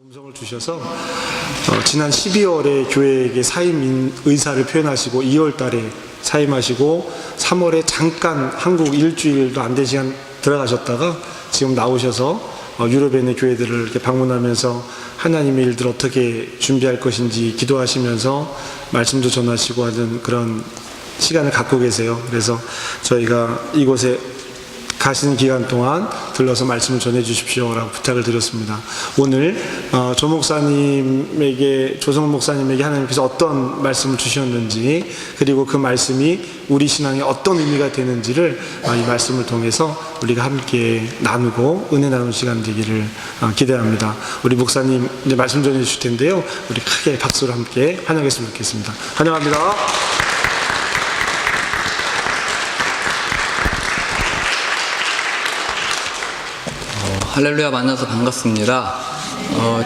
음성을 주셔서 지난 12월에 교회에게 사임 의사를 표현하시고 2월 달에 사임하시고 3월에 잠깐 한국 일주일도 안 된 시간 들어가셨다가 지금 나오셔서 유럽에 있는 교회들을 이렇게 방문하면서 하나님의 일들 어떻게 준비할 것인지 기도하시면서 말씀도 전하시고 하는 그런 시간을 갖고 계세요. 그래서 저희가 이곳에 가시는 기간 동안 들러서 말씀을 전해 주십시오라고 부탁을 드렸습니다. 오늘 조성 목사님에게 하나님께서 어떤 말씀을 주셨는지, 그리고 그 말씀이 우리 신앙에 어떤 의미가 되는지를 이 말씀을 통해서 우리가 함께 나누고 은혜 나누는 시간 되기를 기대합니다. 우리 목사님 이제 말씀 전해 주실 텐데요, 우리 크게 박수로 함께 환영했으면 좋겠습니다. 환영합니다. 할렐루야, 만나서 반갑습니다.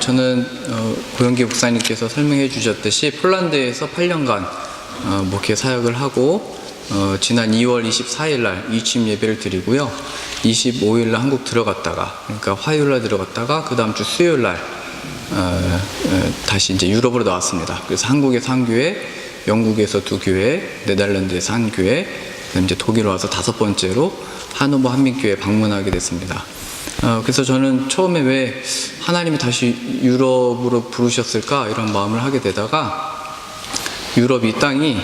저는 고영기 목사님께서 설명해 주셨듯이 폴란드에서 8년간 목회 사역을 하고 지난 2월 24일 날 이취임 예배를 드리고요. 25일 날 한국 들어갔다가, 그러니까 화요일 날 들어갔다가 그 다음 주 수요일 날 다시 이제 유럽으로 나왔습니다. 그래서 한국에서 한 교회, 영국에서 2교회, 네덜란드에서 한 교회, 그다음 이제 독일 와서 5번째로 하노버 한민교회 방문하게 됐습니다. 그래서 저는 처음에 왜 하나님이 다시 유럽으로 부르셨을까 이런 마음을 하게 되다가, 유럽 이 땅이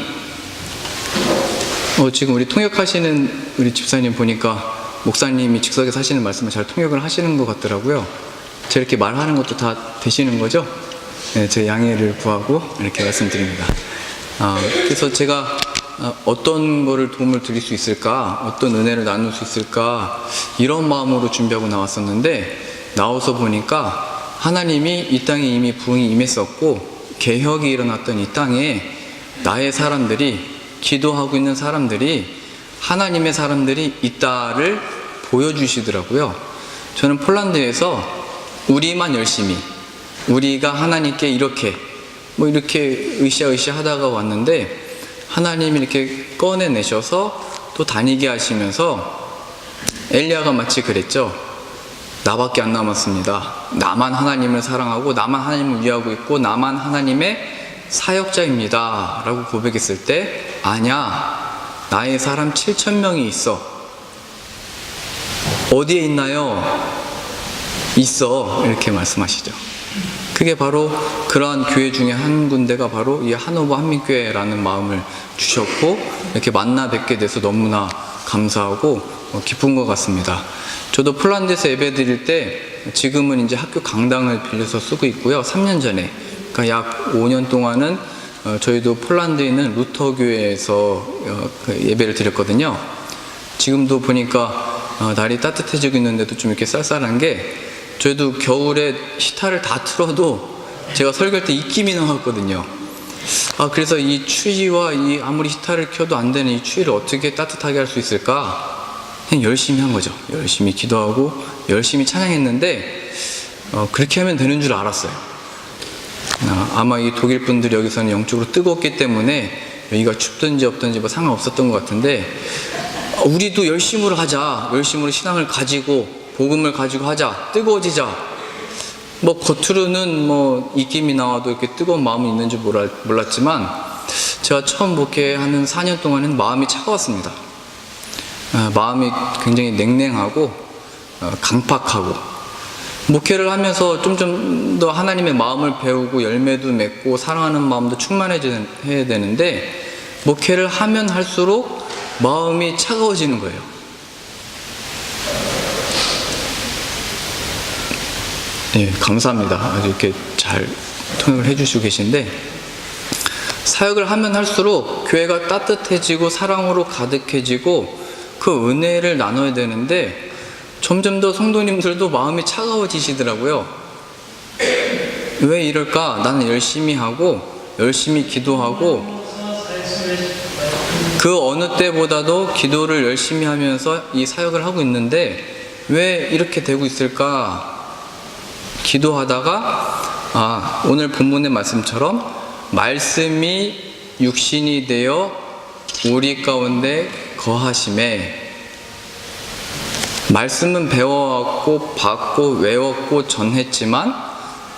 지금 우리 통역하시는 우리 집사님 보니까 목사님이 즉석에 사시는 말씀을 잘 통역을 하시는 것 같더라고요. 제가 이렇게 말하는 것도 다 되시는 거죠? 네, 제 양해를 구하고 이렇게 말씀드립니다. 그래서 제가 어떤 거를 도움을 드릴 수 있을까, 어떤 은혜를 나눌 수 있을까, 이런 마음으로 준비하고 나왔었는데, 나와서 보니까 하나님이 이 땅에 이미 부흥이 임했었고 개혁이 일어났던 이 땅에 나의 사람들이, 기도하고 있는 사람들이, 하나님의 사람들이 있다를 보여주시더라고요. 저는 폴란드에서 우리만 열심히, 우리가 하나님께 이렇게 으쌰으쌰 하다가 왔는데, 하나님이 이렇게 꺼내내셔서 또 다니게 하시면서, 엘리야가 마치 그랬죠. 나밖에 안 남았습니다. 나만 하나님을 사랑하고 나만 하나님을 위하고 있고 나만 하나님의 사역자입니다 라고 고백했을 때, 아니야, 나의 사람 7,000명이 있어. 어디에 있나요? 있어. 이렇게 말씀하시죠. 그게 바로 그러한 교회 중에 한 군데가 바로 이 하노버 한민교회라는 마음을 주셨고, 이렇게 만나 뵙게 돼서 너무나 감사하고 기쁜 것 같습니다. 저도 폴란드에서 예배 드릴 때 지금은 이제 학교 강당을 빌려서 쓰고 있고요. 3년 전에, 그러니까 약 5년 동안은 저희도 폴란드에 있는 루터 교회에서 예배를 드렸거든요. 지금도 보니까 날이 따뜻해지고 있는데도 좀 이렇게 쌀쌀한 게, 저희도 겨울에 히터를 다 틀어도 제가 설교할 때 입김이 나왔거든요. 그래서 이 추위와 이 아무리 히터를 켜도 안 되는 이 추위를 어떻게 따뜻하게 할 수 있을까? 그냥 열심히 한 거죠. 열심히 기도하고 열심히 찬양했는데 그렇게 하면 되는 줄 알았어요. 아마 이 독일 분들이 여기서는 영적으로 뜨겁기 때문에 여기가 춥든지 없든지 뭐 상관없었던 것 같은데, 우리도 열심으로 하자, 열심으로 신앙을 가지고 복음을 가지고 하자, 뜨거워지자. 뭐 겉으로는 뭐 입김이 나와도 이렇게 뜨거운 마음이 있는지 몰랐지만, 제가 처음 목회하는 4년 동안은 마음이 차가웠습니다. 마음이 굉장히 냉랭하고 강팍하고, 목회를 하면서 좀 더 하나님의 마음을 배우고 열매도 맺고 사랑하는 마음도 충만해져야 되는데, 목회를 하면 할수록 마음이 차가워지는 거예요. 예, 감사합니다. 아주 이렇게 잘 통역을 해주시고 계신데, 사역을 하면 할수록 교회가 따뜻해지고 사랑으로 가득해지고 그 은혜를 나눠야 되는데, 점점 더 성도님들도 마음이 차가워지시더라고요. 왜 이럴까? 나는 열심히 하고 열심히 기도하고 그 어느 때보다도 기도를 열심히 하면서 이 사역을 하고 있는데 왜 이렇게 되고 있을까? 기도하다가 오늘 본문의 말씀처럼 말씀이 육신이 되어 우리 가운데 거하심에, 말씀은 배워왔고 받고 외웠고 전했지만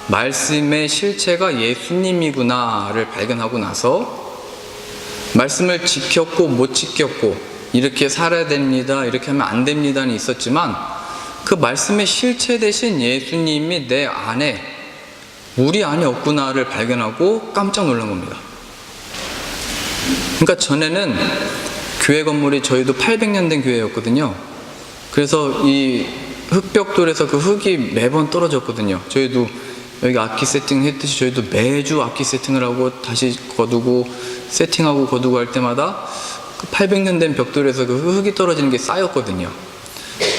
말씀의 실체가 예수님이구나를 발견하고 나서 말씀을 지켰고 못 지켰고 이렇게 살아야 됩니다, 이렇게 하면 안 됩니다는 있었지만 그 말씀의 실체 대신 예수님이 내 안에, 우리 안에 없구나를 발견하고 깜짝 놀란 겁니다. 그러니까 전에는 교회 건물이 저희도 800년 된 교회였거든요. 그래서 이 흙벽돌에서 그 흙이 매번 떨어졌거든요. 저희도 여기 악기 세팅 했듯이 저희도 매주 악기 세팅을 하고 다시 거두고 세팅하고 거두고 할 때마다 그 800년 된 벽돌에서 그 흙이 떨어지는 게 쌓였거든요.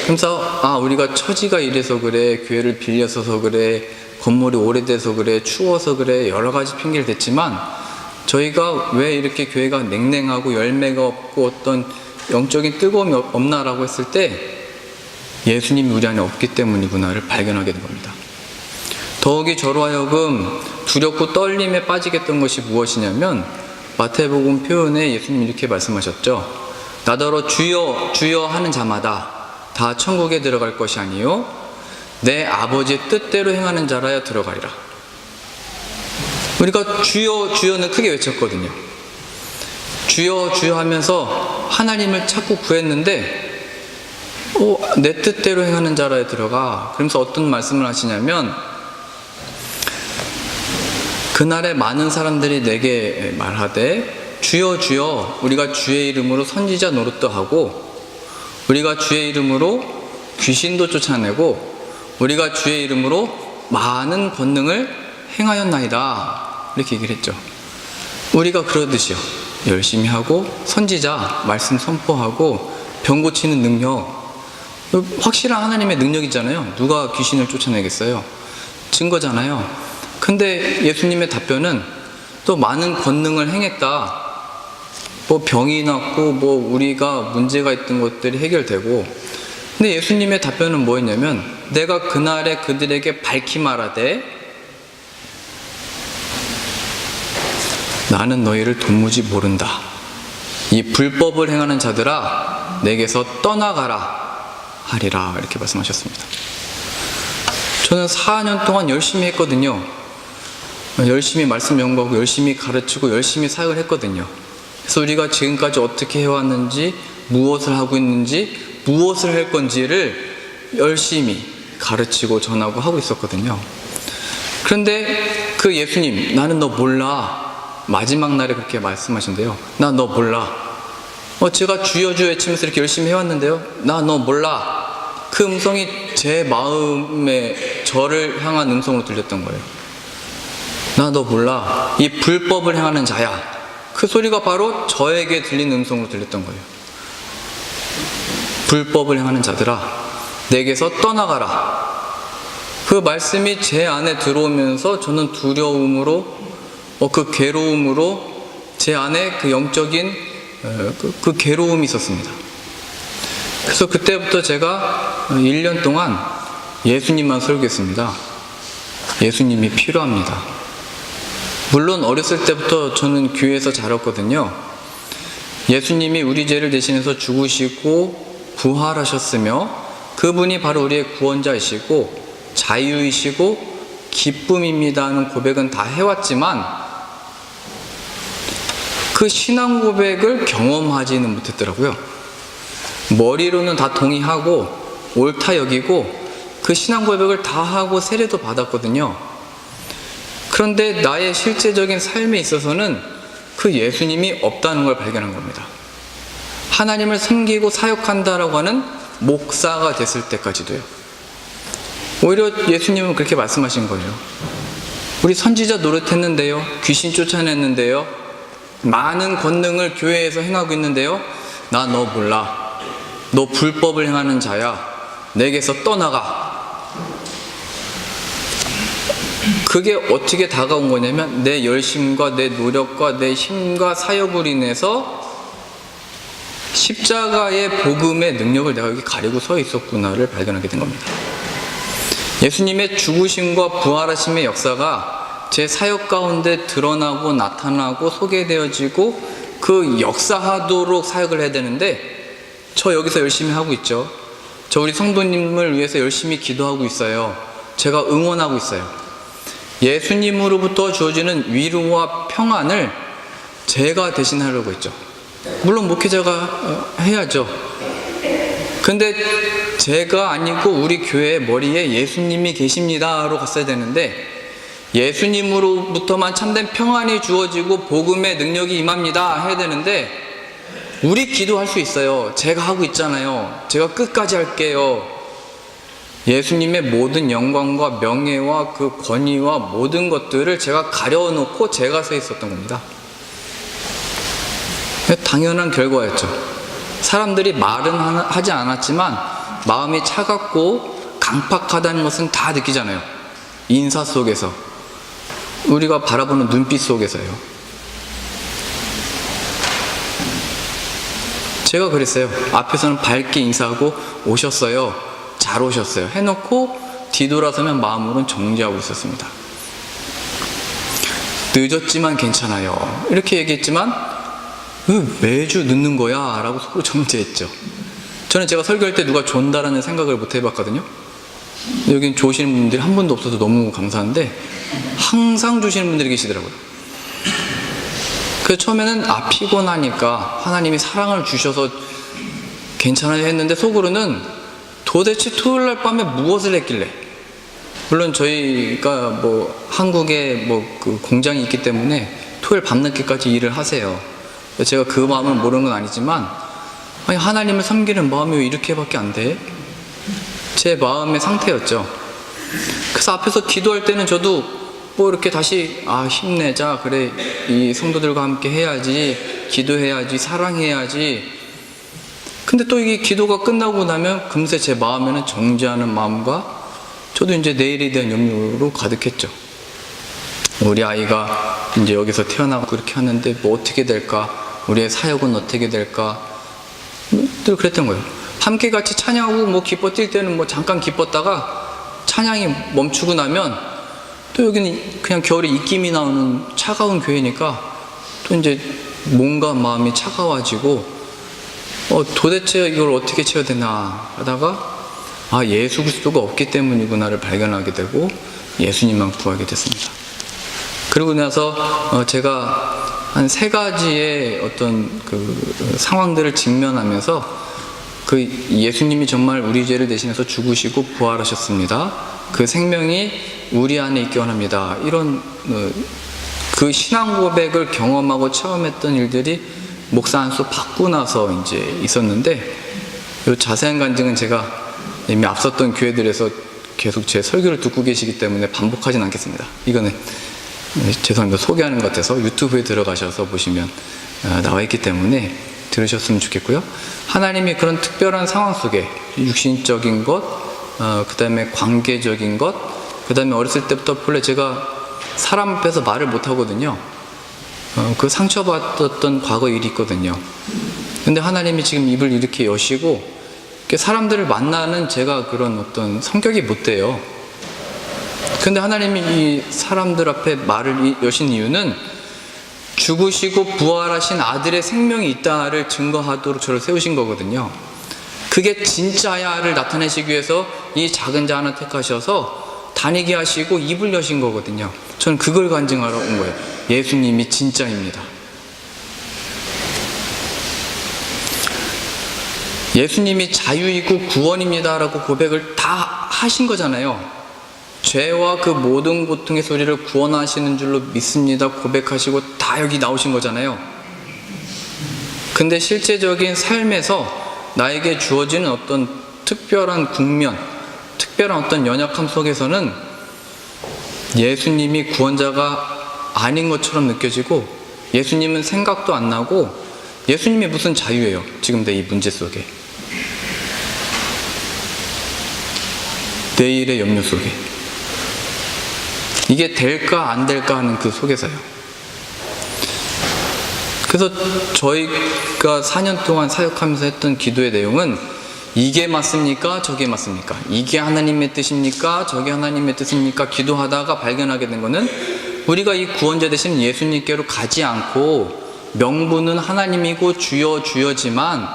그래서 우리가 처지가 이래서 그래, 교회를 빌려서서 그래, 건물이 오래돼서 그래, 추워서 그래, 여러 가지 핑계를 댔지만 저희가 왜 이렇게 교회가 냉랭하고 열매가 없고 어떤 영적인 뜨거움이 없나라고 했을 때 예수님이 우리 안에 없기 때문이구나를 발견하게 된 겁니다. 더욱이 저로 하여금 두렵고 떨림에 빠지게 했던 것이 무엇이냐면 마태복음 표현에 예수님이 이렇게 말씀하셨죠. 나더러 주여 주여 하는 자마다 다 천국에 들어갈 것이 아니요 내 아버지의 뜻대로 행하는 자라야 들어가리라. 우리가 주여 주여는 크게 외쳤거든요. 주여 주여 하면서 하나님을 자꾸 구했는데 내 뜻대로 행하는 자라에 들어가. 그러면서 어떤 말씀을 하시냐면 그날에 많은 사람들이 내게 말하되 주여 주여 우리가 주의 이름으로 선지자 노릇도 하고 우리가 주의 이름으로 귀신도 쫓아내고 우리가 주의 이름으로 많은 권능을 행하였나이다. 이렇게 얘기를 했죠. 우리가 그러듯이요. 열심히 하고 선지자 말씀 선포하고 병 고치는 능력, 확실한 하나님의 능력이잖아요. 누가 귀신을 쫓아내겠어요? 증거잖아요. 근데 예수님의 답변은 또 많은 권능을 행했다. 뭐 병이 났고 뭐 우리가 문제가 있던 것들이 해결되고. 근데 예수님의 답변은 뭐였냐면 내가 그날에 그들에게 밝히 말하되 나는 너희를 도무지 모른다. 이 불법을 행하는 자들아 내게서 떠나가라 하리라. 이렇게 말씀하셨습니다. 저는 4년 동안 열심히 했거든요. 열심히 말씀 연구하고 열심히 가르치고 열심히 사역을 했거든요. 그래서 우리가 지금까지 어떻게 해왔는지, 무엇을 하고 있는지, 무엇을 할 건지를 열심히 가르치고 전하고 하고 있었거든요. 그런데 그 예수님, 나는 너 몰라. 마지막 날에 그렇게 말씀하신대요. 나 너 몰라. 제가 주여 주여 외치면서 이렇게 열심히 해왔는데요. 나 너 몰라. 그 음성이 제 마음에 저를 향한 음성으로 들렸던 거예요. 나 너 몰라. 이 불법을 행하는 자야. 그 소리가 바로 저에게 들린 음성으로 들렸던 거예요. 불법을 행하는 자들아 내게서 떠나가라. 그 말씀이 제 안에 들어오면서 저는 두려움으로 그 괴로움으로 제 안에 그 영적인 그 괴로움이 있었습니다. 그래서 그때부터 제가 1년 동안 예수님만 설교했습니다. 예수님이 필요합니다. 물론 어렸을 때부터 저는 교회에서 자랐거든요. 예수님이 우리 죄를 대신해서 죽으시고 부활하셨으며 그분이 바로 우리의 구원자이시고 자유이시고 기쁨입니다 하는 고백은 다 해왔지만 그 신앙 고백을 경험하지는 못했더라고요. 머리로는 다 동의하고 옳다 여기고 그 신앙 고백을 다 하고 세례도 받았거든요. 그런데 나의 실제적인 삶에 있어서는 그 예수님이 없다는 걸 발견한 겁니다. 하나님을 섬기고 사역한다라고 하는 목사가 됐을 때까지도요. 오히려 예수님은 그렇게 말씀하신 거예요. 우리 선지자 노릇했는데요. 귀신 쫓아냈는데요. 많은 권능을 교회에서 행하고 있는데요. 나 너 몰라. 너 불법을 행하는 자야. 내게서 떠나가. 그게 어떻게 다가온 거냐면 내 열심과 내 노력과 내 힘과 사역으로 인해서 십자가의 복음의 능력을 내가 여기 가리고 서 있었구나를 발견하게 된 겁니다. 예수님의 죽으심과 부활하심의 역사가 제 사역 가운데 드러나고 나타나고 소개되어지고 그 역사하도록 사역을 해야 되는데 저 여기서 열심히 하고 있죠. 저 우리 성도님을 위해서 열심히 기도하고 있어요. 제가 응원하고 있어요. 예수님으로부터 주어지는 위로와 평안을 제가 대신하려고 했죠. 물론 목회자가 해야죠. 근데 제가 아니고 우리 교회 머리에 예수님이 계십니다로 갔어야 되는데, 예수님으로부터만 참된 평안이 주어지고 복음의 능력이 임합니다 해야 되는데, 우리 기도할 수 있어요. 제가 하고 있잖아요. 제가 끝까지 할게요. 예수님의 모든 영광과 명예와 그 권위와 모든 것들을 제가 가려놓고 제가 서 있었던 겁니다. 당연한 결과였죠. 사람들이 말은 하지 않았지만 마음이 차갑고 강팍하다는 것은 다 느끼잖아요. 인사 속에서, 우리가 바라보는 눈빛 속에서요. 제가 그랬어요. 앞에서는 밝게 인사하고 오셨어요, 잘 오셨어요 해놓고 뒤돌아서면 마음으로는 정죄하고 있었습니다. 늦었지만 괜찮아요 이렇게 얘기했지만, 왜 매주 늦는 거야 라고 속으로 정죄했죠. 저는 제가 설교할 때 누가 존다라는 생각을 못 해봤거든요. 여긴 조시는 분들이 한 분도 없어서 너무 감사한데 항상 주시는 분들이 계시더라고요. 그래서 처음에는 피곤하니까 하나님이 사랑을 주셔서 괜찮아요 했는데, 속으로는 도대체 토요일날 밤에 무엇을 했길래, 물론 저희가 한국에 그 공장이 있기 때문에 토요일 밤늦게까지 일을 하세요. 제가 그 마음을 모르는 건 아니지만, 아니 하나님을 섬기는 마음이 왜 이렇게밖에 안 돼? 제 마음의 상태였죠. 그래서 앞에서 기도할 때는 저도 이렇게 다시 힘내자, 그래 이 성도들과 함께 해야지, 기도해야지, 사랑해야지. 근데 또 이게 기도가 끝나고 나면 금세 제 마음에는 정죄하는 마음과, 저도 이제 내일에 대한 염려로 가득했죠. 우리 아이가 이제 여기서 태어나고 그렇게 하는데 어떻게 될까, 우리의 사역은 어떻게 될까, 늘 그랬던 거예요. 함께 같이 찬양하고 기뻐 뛸 때는 잠깐 기뻤다가 찬양이 멈추고 나면 또 여기는 그냥 겨울에 입김이 나오는 차가운 교회니까 또 이제 뭔가 마음이 차가워지고, 도대체 이걸 어떻게 채워야 되나 하다가 예수 그리스도가 없기 때문이구나를 발견하게 되고 예수님만 구하게 됐습니다. 그러고 나서 제가 한 3가지의 어떤 그 상황들을 직면하면서, 그 예수님이 정말 우리 죄를 대신해서 죽으시고 부활하셨습니다. 그 생명이 우리 안에 있기 원합니다. 이런 그 신앙 고백을 경험하고 체험했던 일들이 목사 안수 받고 나서 이제 있었는데, 이 자세한 간증은 제가 이미 앞섰던 교회들에서 계속 제 설교를 듣고 계시기 때문에 반복하진 않겠습니다. 이거는 죄송합니다. 소개하는 것 같아서 유튜브에 들어가셔서 보시면 나와 있기 때문에 들으셨으면 좋겠고요. 하나님이 그런 특별한 상황 속에 육신적인 것, 그 다음에 관계적인 것, 그 다음에 어렸을 때부터 본래 제가 사람 앞에서 말을 못 하거든요. 그 상처받았던 과거 일이 있거든요. 근데 하나님이 지금 입을 이렇게 여시고 사람들을 만나는 제가 그런 어떤 성격이 못 돼요. 근데 하나님이 이 사람들 앞에 말을 여신 이유는 죽으시고 부활하신 아들의 생명이 있다를 증거하도록 저를 세우신 거거든요. 그게 진짜야를 나타내시기 위해서 이 작은 자 하나 택하셔서 다니게 하시고 입을 여신 거거든요. 저는 그걸 간증하러 온 거예요. 예수님이 진짜입니다. 예수님이 자유이고 구원입니다 라고 고백을 다 하신 거잖아요. 죄와 그 모든 고통의 소리를 구원하시는 줄로 믿습니다 고백하시고 다 여기 나오신 거잖아요. 근데 실제적인 삶에서 나에게 주어지는 어떤 특별한 국면, 특별한 어떤 연약함 속에서는 예수님이 구원자가 아닌 것처럼 느껴지고, 예수님은 생각도 안 나고, 예수님이 무슨 자유예요 지금 내 이 문제 속에, 내일의 염려 속에, 이게 될까 안 될까 하는 그 속에서요. 그래서 저희가 4년 동안 사역하면서 했던 기도의 내용은, 이게 맞습니까? 저게 맞습니까? 이게 하나님의 뜻입니까? 저게 하나님의 뜻입니까? 기도하다가 발견하게 된 거는, 우리가 이 구원자 되신 예수님께로 가지 않고 명분은 하나님이고 주여 주여지만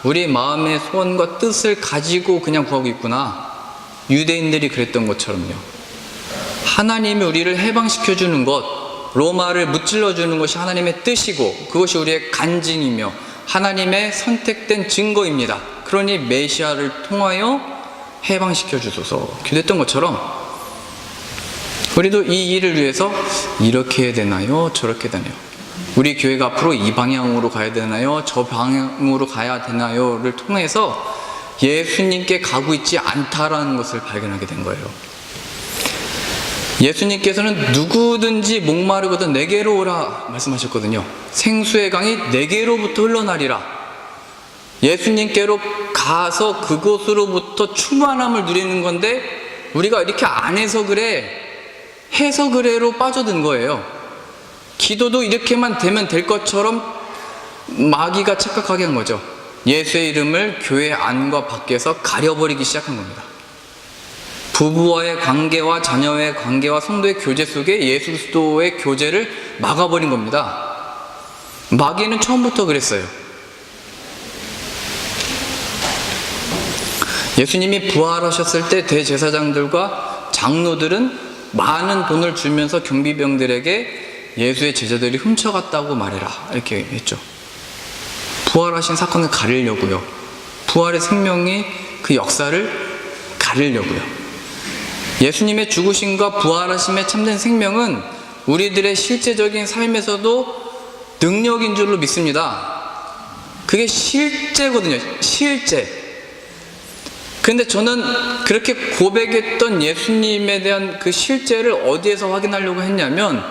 우리 마음의 소원과 뜻을 가지고 그냥 구하고 있구나. 유대인들이 그랬던 것처럼요. 하나님이 우리를 해방시켜 주는 것, 로마를 무찔러 주는 것이 하나님의 뜻이고 그것이 우리의 간증이며 하나님의 선택된 증거입니다. 그러니 메시아를 통하여 해방시켜 주소서 기도했던 것처럼 우리도 이 일을 위해서 이렇게 해야 되나요? 저렇게 되나요? 우리 교회가 앞으로 이 방향으로 가야 되나요? 저 방향으로 가야 되나요?를 통해서 예수님께 가고 있지 않다라는 것을 발견하게 된 거예요. 예수님께서는 누구든지 목마르거든 내게로 오라 말씀하셨거든요. 생수의 강이 내게로부터 흘러나리라. 예수님께로 가서 그곳으로부터 충만함을 누리는 건데 우리가 이렇게 안 해서 그래, 해서 그래로 빠져든 거예요. 기도도 이렇게만 되면 될 것처럼 마귀가 착각하게 한 거죠. 예수의 이름을 교회 안과 밖에서 가려버리기 시작한 겁니다. 부부와의 관계와 자녀의 관계와 성도의 교제 속에 예수 그리스도의 교제를 막아버린 겁니다. 마귀는 처음부터 그랬어요. 예수님이 부활하셨을 때 대제사장들과 장로들은 많은 돈을 주면서 경비병들에게 예수의 제자들이 훔쳐갔다고 말해라 이렇게 했죠. 부활하신 사건을 가리려고요. 부활의 생명이 그 역사를 가리려고요. 예수님의 죽으심과 부활하심의 참된 생명은 우리들의 실제적인 삶에서도 능력인 줄로 믿습니다. 그게 실제거든요. 실제. 근데 저는 그렇게 고백했던 예수님에 대한 그 실제를 어디에서 확인하려고 했냐면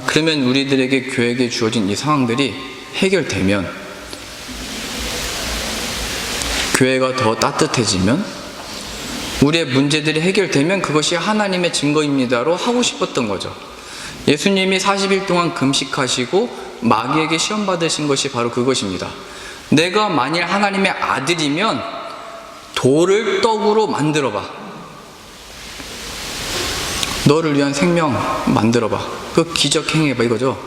그러면 우리들에게 교회에 주어진 이 상황들이 해결되면 교회가 더 따뜻해지면 우리의 문제들이 해결되면 그것이 하나님의 증거입니다로 하고 싶었던 거죠. 예수님이 40일 동안 금식하시고 마귀에게 시험 받으신 것이 바로 그것입니다. 내가 만일 하나님의 아들이면 돌을 떡으로 만들어봐. 너를 위한 생명 만들어봐. 그 기적 행해봐 이거죠.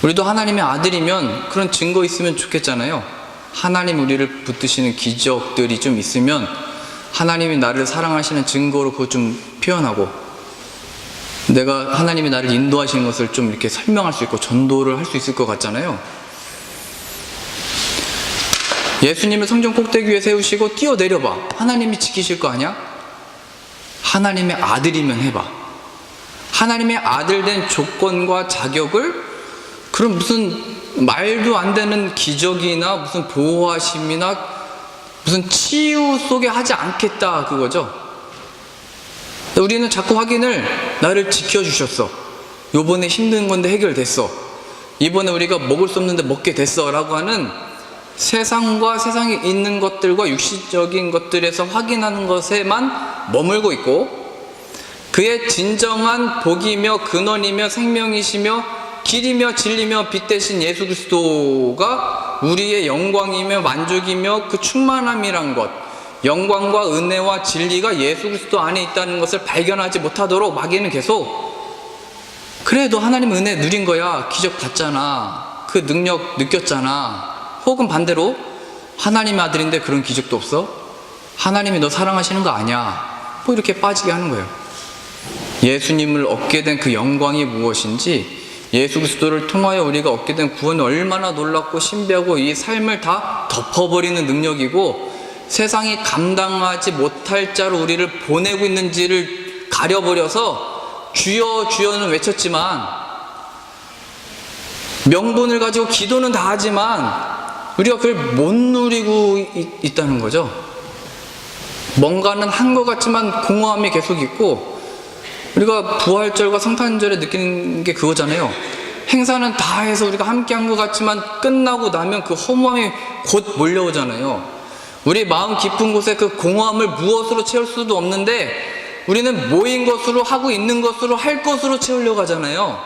우리도 하나님의 아들이면 그런 증거 있으면 좋겠잖아요. 하나님 우리를 붙드시는 기적들이 좀 있으면 하나님이 나를 사랑하시는 증거로 그거 좀 표현하고 내가 하나님이 나를 인도하시는 것을 좀 이렇게 설명할 수 있고 전도를 할 수 있을 것 같잖아요. 예수님을 성전 꼭대기 위에 세우시고 뛰어내려봐. 하나님이 지키실 거 아니야? 하나님의 아들이면 해봐. 하나님의 아들 된 조건과 자격을 그럼 무슨 말도 안 되는 기적이나 무슨 보호하심이나 무슨 치유 속에 하지 않겠다 그거죠. 우리는 자꾸 확인을 나를 지켜주셨어. 요번에 힘든 건데 해결됐어. 이번에 우리가 먹을 수 없는데 먹게 됐어 라고 하는 세상과 세상에 있는 것들과 육신적인 것들에서 확인하는 것에만 머물고 있고 그의 진정한 복이며 근원이며 생명이시며 길이며 진리며 빛 대신 예수 그리스도가 우리의 영광이며 만족이며 그 충만함이란 것, 영광과 은혜와 진리가 예수 그리스도 안에 있다는 것을 발견하지 못하도록 마귀는 계속 그래도 하나님 은혜 누린 거야. 기적 봤잖아. 그 능력 느꼈잖아. 혹은 반대로 하나님의 아들인데 그런 기적도 없어? 하나님이 너 사랑하시는 거 아니야? 뭐 이렇게 빠지게 하는 거예요. 예수님을 얻게 된 그 영광이 무엇인지 예수 그리스도를 통하여 우리가 얻게 된 구원이 얼마나 놀랍고 신비하고 이 삶을 다 덮어버리는 능력이고 세상이 감당하지 못할 자로 우리를 보내고 있는지를 가려버려서 주여 주여는 외쳤지만 명분을 가지고 기도는 다 하지만 우리가 그걸 못 누리고 있다는 거죠. 뭔가는 한 것 같지만 공허함이 계속 있고 우리가 부활절과 성탄절에 느끼는 게 그거잖아요. 행사는 다 해서 우리가 함께 한 것 같지만 끝나고 나면 그 허무함이 곧 몰려오잖아요. 우리 마음 깊은 곳에 그 공허함을 무엇으로 채울 수도 없는데 우리는 모인 것으로 하고 있는 것으로 할 것으로 채우려고 하잖아요.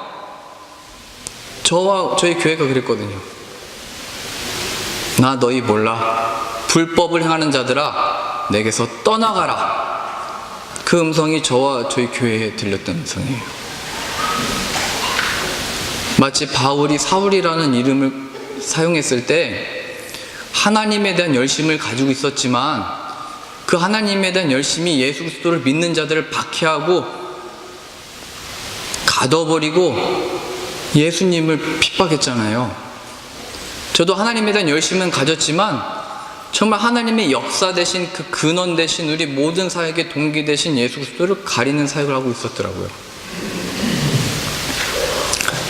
저와 저희 교회가 그랬거든요. 나 너희 몰라. 불법을 행하는 자들아 내게서 떠나가라. 그 음성이 저와 저희 교회에 들렸던 음성이에요. 마치 바울이 사울이라는 이름을 사용했을 때 하나님에 대한 열심을 가지고 있었지만 그 하나님에 대한 열심이 예수 그리스도를 믿는 자들을 박해하고 가둬버리고 예수님을 핍박했잖아요. 저도 하나님에 대한 열심은 가졌지만 정말 하나님의 역사 대신 그 근원 대신 우리 모든 사역의 동기 대신 예수 그리스도를 가리는 사역을 하고 있었더라고요.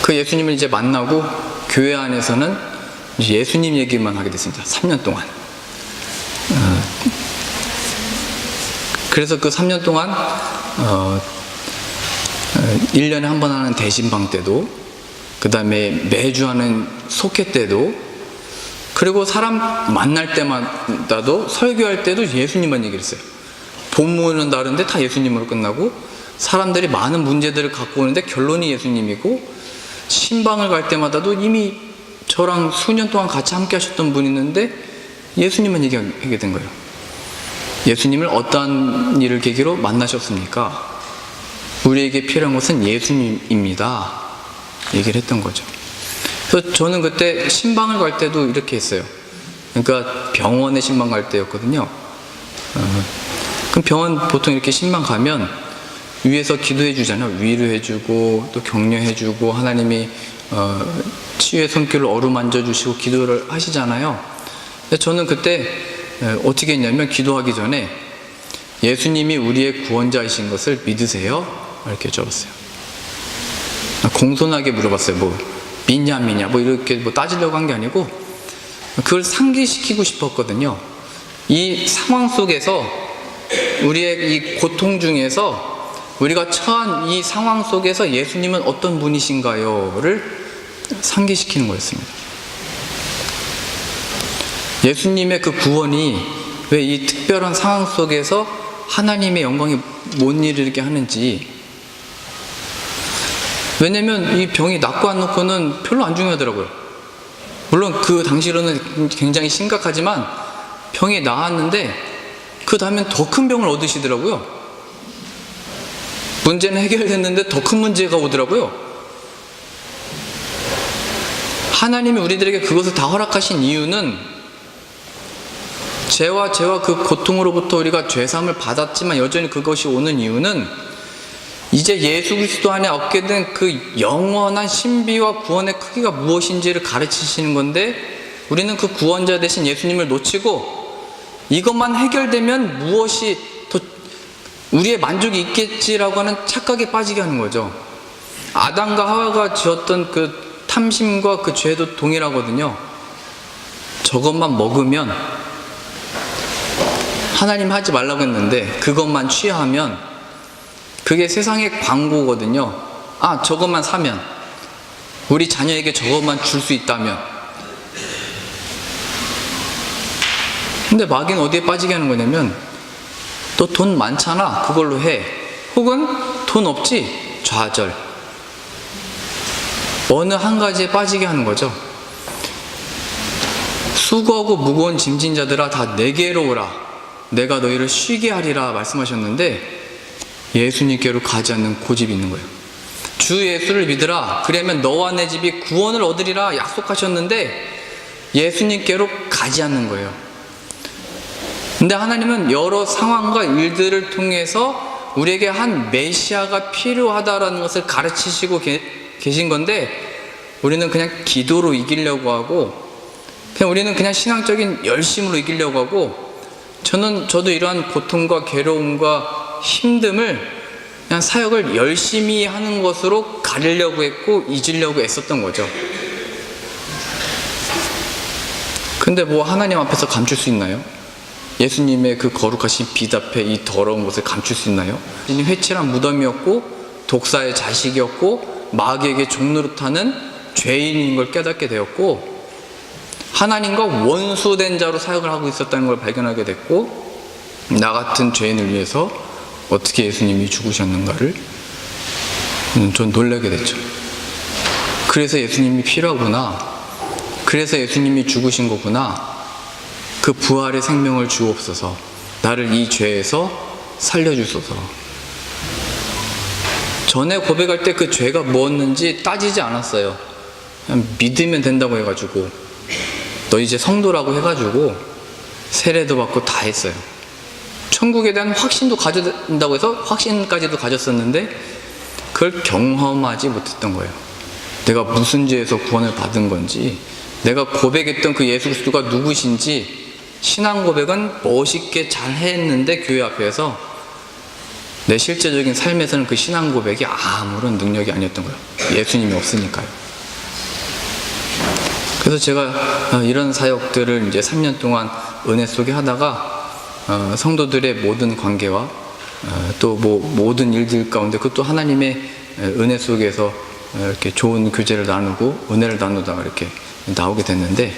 그 예수님을 이제 만나고 교회 안에서는 예수님 얘기만 하게 됐습니다. 3년 동안. 그래서 그 3년 동안 1년에 한 번 하는 대신방 때도, 그 다음에 매주 하는 속회 때도, 그리고 사람 만날 때마다도, 설교할 때도 예수님만 얘기를 했어요. 본문은 다른데 다 예수님으로 끝나고, 사람들이 많은 문제들을 갖고 오는데 결론이 예수님이고, 신방을 갈 때마다도 이미 저랑 수년 동안 같이 함께 하셨던 분이 있는데 예수님만 얘기하게 된 거예요. 예수님을 어떠한 일을 계기로 만나셨습니까? 우리에게 필요한 것은 예수님입니다. 얘기를 했던 거죠. 그래서 저는 그때 신방을 갈 때도 이렇게 했어요. 그러니까 병원에 신방 갈 때였거든요. 그럼 병원 보통 이렇게 신방 가면 위에서 기도해 주잖아요. 위로해주고 또 격려해주고 하나님이 치유의 손길을 어루만져 주시고 기도를 하시잖아요. 근데 저는 그때 어떻게 했냐면 기도하기 전에 예수님이 우리의 구원자이신 것을 믿으세요? 이렇게 적었어요. 공손하게 물어봤어요. 뭐 믿냐 안 믿냐 뭐 이렇게 뭐 따지려고 한 게 아니고 그걸 상기시키고 싶었거든요. 이 상황 속에서 우리의 이 고통 중에서 우리가 처한 이 상황 속에서 예수님은 어떤 분이신가요?를 상기시키는 거였습니다. 예수님의 그 구원이 왜 이 특별한 상황 속에서 하나님의 영광이 못 이르게 하는지. 왜냐면 이 병이 낫고 안 낫고는 별로 안 중요하더라고요. 물론 그 당시로는 굉장히 심각하지만 병이 나았는데 그 다음엔 더 큰 병을 얻으시더라고요. 문제는 해결됐는데 더 큰 문제가 오더라고요. 하나님이 우리들에게 그것을 다 허락하신 이유는 죄와 그 고통으로부터 우리가 죄사함을 받았지만 여전히 그것이 오는 이유는 이제 예수 그리스도 안에 얻게 된 그 영원한 신비와 구원의 크기가 무엇인지를 가르치시는 건데 우리는 그 구원자 대신 예수님을 놓치고 이것만 해결되면 무엇이 더 우리의 만족이 있겠지라고 하는 착각에 빠지게 하는 거죠. 아담과 하와가 지었던 그 탐심과 그 죄도 동일하거든요. 저것만 먹으면 하나님 하지 말라고 했는데 그것만 취하면 그게 세상의 광고거든요. 아, 저것만 사면 우리 자녀에게 저것만 줄 수 있다면. 근데 마귀는 어디에 빠지게 하는 거냐면 너 돈 많잖아 그걸로 해. 혹은 돈 없지 좌절. 어느 한 가지에 빠지게 하는 거죠. 수고하고 무거운 짐진 자들아 다 내게로 오라 내가 너희를 쉬게 하리라 말씀하셨는데 예수님께로 가지 않는 고집이 있는 거예요. 주 예수를 믿으라 그러면 너와 내 집이 구원을 얻으리라 약속하셨는데 예수님께로 가지 않는 거예요. 근데 하나님은 여러 상황과 일들을 통해서 우리에게 한 메시아가 필요하다라는 것을 가르치시고 계신 건데 우리는 그냥 기도로 이기려고 하고 그냥 우리는 그냥 신앙적인 열심으로 이기려고 하고 저도 이러한 고통과 괴로움과 힘듦을 그냥 사역을 열심히 하는 것으로 가리려고 했고 잊으려고 애썼던 거죠. 근데 뭐 하나님 앞에서 감출 수 있나요? 예수님의 그 거룩하신 빛 앞에 이 더러운 것을 감출 수 있나요? 회칠한 무덤이었고 독사의 자식이었고 마귀에게 종노릇하는 죄인인 걸 깨닫게 되었고 하나님과 원수된 자로 사역을 하고 있었다는 걸 발견하게 됐고 나 같은 죄인을 위해서 어떻게 예수님이 죽으셨는가를 좀 놀라게 됐죠. 그래서 예수님이 필요하구나. 그래서 예수님이 죽으신 거구나. 그 부활의 생명을 주옵소서. 나를 이 죄에서 살려주소서. 전에 고백할 때 그 죄가 뭐였는지 따지지 않았어요. 그냥 믿으면 된다고 해가지고 너 이제 성도라고 해가지고 세례도 받고 다 했어요. 천국에 대한 확신도 가져야 된다고 해서 확신까지도 가졌었는데 그걸 경험하지 못했던 거예요. 내가 무슨 죄에서 구원을 받은 건지, 내가 고백했던 그 예수 그리스도가 누구신지, 신앙 고백은 멋있게 잘 했는데 교회 앞에서 내 실제적인 삶에서는 그 신앙 고백이 아무런 능력이 아니었던 거예요. 예수님이 없으니까요. 그래서 제가 이런 사역들을 이제 3년 동안 은혜 속에 하다가 성도들의 모든 관계와 또 뭐 모든 일들 가운데 그것도 하나님의 은혜 속에서 이렇게 좋은 교제를 나누고 은혜를 나누다가 이렇게 나오게 됐는데,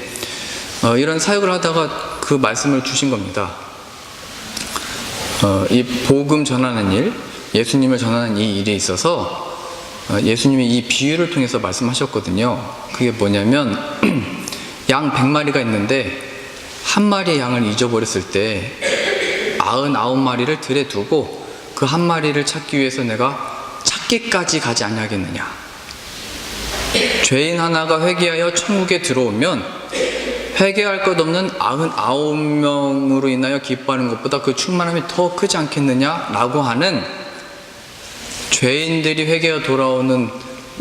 이런 사역을 하다가 그 말씀을 주신 겁니다. 이 복음 전하는 일, 예수님을 전하는 이 일에 있어서 예수님이 이 비유를 통해서 말씀하셨거든요. 그게 뭐냐면 양 100마리가 있는데 한 마리의 양을 잊어버렸을 때 99마리를 들에 두고 그 한 마리를 찾기 위해서 내가 찾기까지 가지 아니하겠느냐. 죄인 하나가 회개하여 천국에 들어오면 회개할 것 없는 99명으로 인하여 기뻐하는 것보다 그 충만함이 더 크지 않겠느냐라고 하는, 죄인들이 회개하여 돌아오는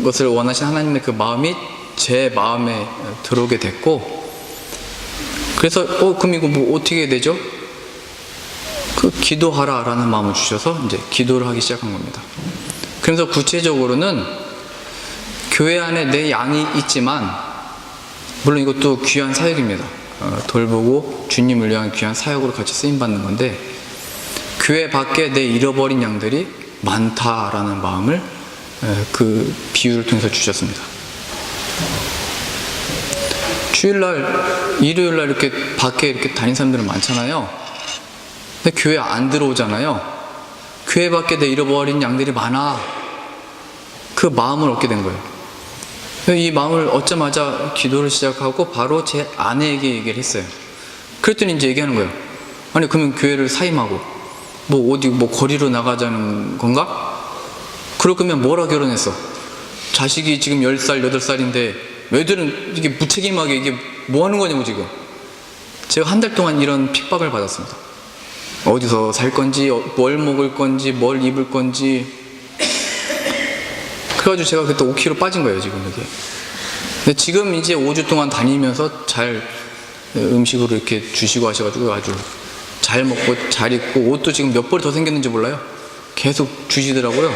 것을 원하신 하나님의 그 마음이 제 마음에 들어오게 됐고, 그래서 그럼 이거 뭐 어떻게 해야 되죠? 그 기도하라 라는 마음을 주셔서 이제 기도를 하기 시작한 겁니다. 그래서 구체적으로는 교회 안에 내 양이 있지만, 물론 이것도 귀한 사역입니다. 돌보고 주님을 위한 귀한 사역으로 같이 쓰임받는 건데, 교회 밖에 내 잃어버린 양들이 많다라는 마음을 그 비유를 통해서 주셨습니다. 주일날, 일요일날 이렇게 밖에 이렇게 다니는 사람들은 많잖아요. 근데 교회 안 들어오잖아요. 교회 밖에 내 잃어버린 양들이 많아. 그 마음을 얻게 된 거예요. 이 마음을 얻자마자 기도를 시작하고 바로 제 아내에게 얘기를 했어요. 그랬더니 이제 얘기하는 거예요. 아니 그러면 교회를 사임하고 뭐 어디 뭐 거리로 나가자는 건가? 그럴 거면 뭐라 결혼했어? 자식이 지금 10살 8살인데 애들은 이게 무책임하게 이게 뭐 하는 거냐고 지금. 제가 한 달 동안 이런 핍박을 받았습니다. 어디서 살 건지, 뭘 먹을 건지, 뭘 입을 건지. 그래가지고 제가 그때 5kg 빠진 거예요, 지금 이게. 근데 지금 이제 5주 동안 다니면서 잘 음식으로 이렇게 주시고 하셔가지고 아주 잘 먹고 잘 입고, 옷도 지금 몇 벌 더 생겼는지 몰라요. 계속 주시더라고요.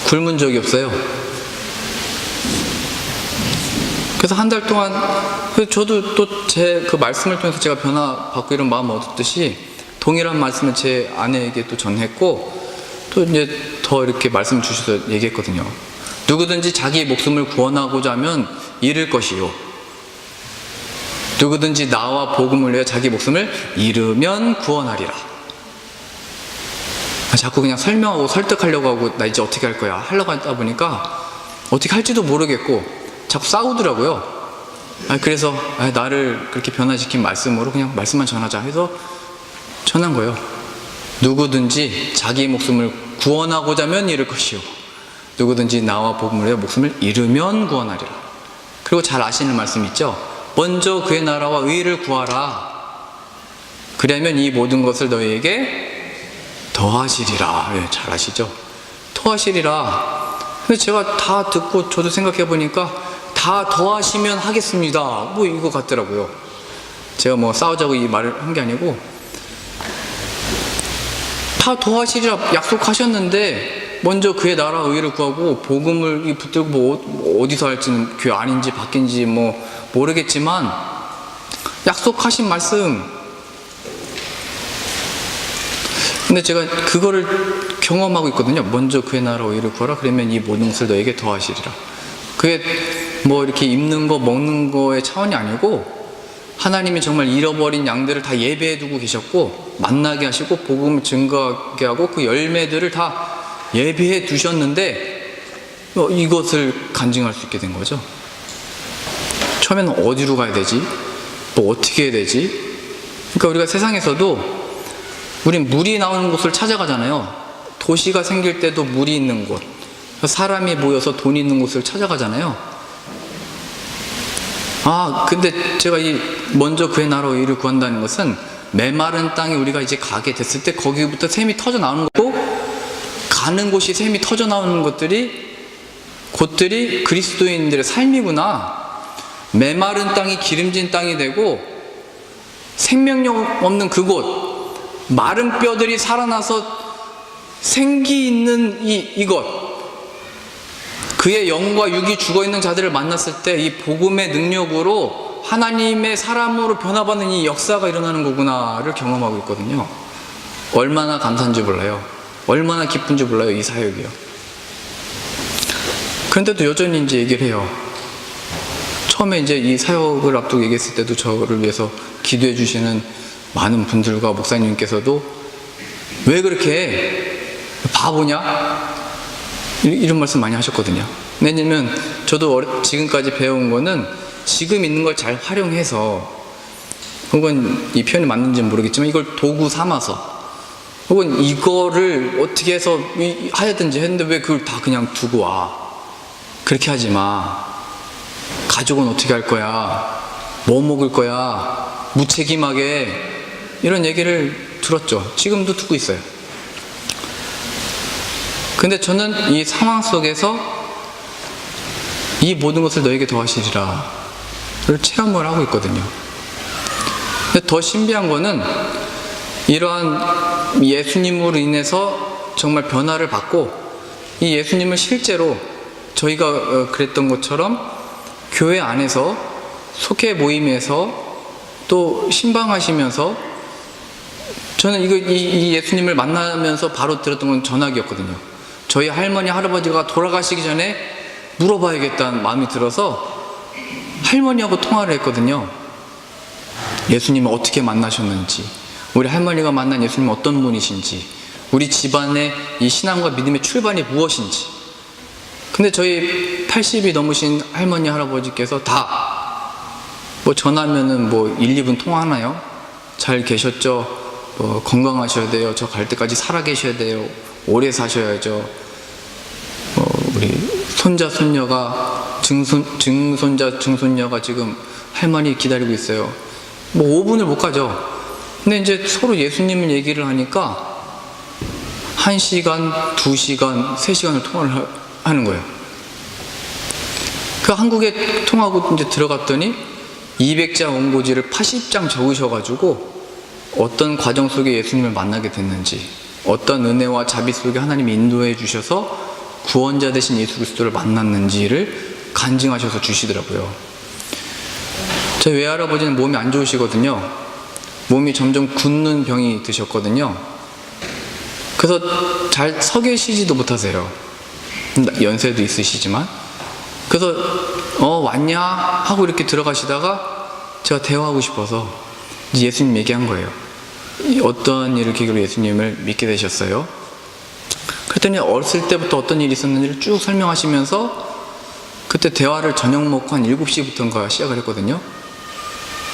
굶은 적이 없어요. 그래서 한 달 동안, 저도 또 제 그 말씀을 통해서 제가 변화받고 이런 마음을 얻었듯이 동일한 말씀을 제 아내에게 또 전했고, 또 이제 더 이렇게 말씀 주셔서 얘기했거든요. 누구든지 자기 목숨을 구원하고자 하면 잃을 것이요, 누구든지 나와 복음을 위해 자기 목숨을 잃으면 구원하리라. 자꾸 그냥 설명하고 설득하려고 하고 나 이제 어떻게 할 거야 하려고 하다 보니까 어떻게 할지도 모르겠고 자꾸 싸우더라고요. 그래서 나를 그렇게 변화시킨 말씀으로 그냥 말씀만 전하자 해서 전한 거예요. 누구든지 자기 목숨을 구원하고자 하면 잃을 것이요, 누구든지 나와 복음을 위해 목숨을 잃으면 구원하리라. 그리고 잘 아시는 말씀 있죠? 먼저 그의 나라와 의를 구하라. 그러면 이 모든 것을 너희에게 더하시리라. 예, 잘 아시죠? 더하시리라. 근데 제가 다 듣고 저도 생각해 보니까 다 더하시면 하겠습니다, 뭐 이거 같더라고요. 제가 뭐 싸우자고 이 말을 한 게 아니고, 다 더하시리라 약속하셨는데 먼저 그의 나라 의를 구하고 복음을 붙들고 뭐 어디서 할지는 교회 안인지 밖인지 뭐 모르겠지만 약속하신 말씀. 근데 제가 그거를 경험하고 있거든요. 먼저 그의 나라 의를 구하라. 그러면 이 모든 것을 너에게 더하시리라. 그게 뭐 이렇게 입는 거 먹는 거의 차원이 아니고, 하나님이 정말 잃어버린 양들을 다 예배해 두고 계셨고 만나게 하시고 복음을 증거하게 하고 그 열매들을 다 예배해 두셨는데 이것을 간증할 수 있게 된 거죠. 처음에는 어디로 가야 되지? 뭐 어떻게 해야 되지? 그러니까 우리가 세상에서도 우린 물이 나오는 곳을 찾아가잖아요. 도시가 생길 때도 물이 있는 곳, 사람이 모여서 돈 있는 곳을 찾아가잖아요. 근데 제가 먼저 그의 나라 의를 구한다는 것은 메마른 땅에 우리가 이제 가게 됐을 때 거기부터 샘이 터져 나오는 거고, 가는 곳이 샘이 터져 나오는 곳들이 그리스도인들의 삶이구나. 메마른 땅이 기름진 땅이 되고 생명력 없는 그곳, 마른 뼈들이 살아나서 생기 있는 이것, 그의 영과 육이 죽어있는 자들을 만났을 때 이 복음의 능력으로 하나님의 사람으로 변화받는 이 역사가 일어나는 거구나를 경험하고 있거든요. 얼마나 감사한지 몰라요. 얼마나 기쁜지 몰라요, 이 사역이요. 그런데도 여전히 이제 얘기를 해요. 처음에 이제 이 사역을 앞두고 얘기했을 때도 저를 위해서 기도해 주시는 많은 분들과 목사님께서도 왜 그렇게 바보냐? 이런 말씀 많이 하셨거든요. 왜냐면 저도 지금까지 배운 거는 지금 있는 걸 잘 활용해서, 혹은 이 표현이 맞는지는 모르겠지만 이걸 도구 삼아서, 혹은 이거를 어떻게 해서 하야든지 했는데 왜 그걸 다 그냥 두고 와. 그렇게 하지 마. 가족은 어떻게 할 거야? 뭐 먹을 거야? 무책임하게. 이런 얘기를 들었죠. 지금도 듣고 있어요. 근데 저는 이 상황 속에서 이 모든 것을 너에게 더하시리라 를 체험을 하고 있거든요. 근데 더 신비한 거는 이러한 예수님으로 인해서 정말 변화를 받고, 이 예수님을 실제로 저희가 그랬던 것처럼 교회 안에서 속회 모임에서 또 신방하시면서, 저는 이 예수님을 만나면서 바로 들었던 건 전화기였거든요. 저희 할머니 할아버지가 돌아가시기 전에 물어봐야겠다는 마음이 들어서 할머니하고 통화를 했거든요. 예수님을 어떻게 만나셨는지, 우리 할머니가 만난 예수님은 어떤 분이신지, 우리 집안의 이 신앙과 믿음의 출발이 무엇인지. 근데 저희 80이 넘으신 할머니 할아버지께서 다 뭐 전화하면은 뭐 1, 2분 통화하나요? 잘 계셨죠? 건강하셔야 돼요. 저 갈 때까지 살아 계셔야 돼요. 오래 사셔야죠. 우리 손자 손녀가 증손자 증손녀가 지금 할머니 기다리고 있어요. 뭐 5분을 못 가죠. 근데 이제 서로 예수님을 얘기를 하니까 1시간, 2시간, 3시간을 통화를 하는 거예요. 그 한국에 통하고 이제 들어갔더니 200장 원고지를 80장 적으셔가지고 어떤 과정 속에 예수님을 만나게 됐는지, 어떤 은혜와 자비 속에 하나님이 인도해 주셔서 구원자 되신 예수 그리스도를 만났는지를 간증하셔서 주시더라고요. 저희 외할아버지는 몸이 안 좋으시거든요. 몸이 점점 굳는 병이 드셨거든요. 그래서 잘 서 계시지도 못하세요. 연세도 있으시지만. 그래서 왔냐? 하고 이렇게 들어가시다가 제가 대화하고 싶어서 예수님 얘기한 거예요. 어떤 일을 계기로 예수님을 믿게 되셨어요? 그랬더니 어렸을 때부터 어떤 일이 있었는지를 쭉 설명하시면서, 그때 대화를 저녁 먹고 한 7시부터인가 시작을 했거든요.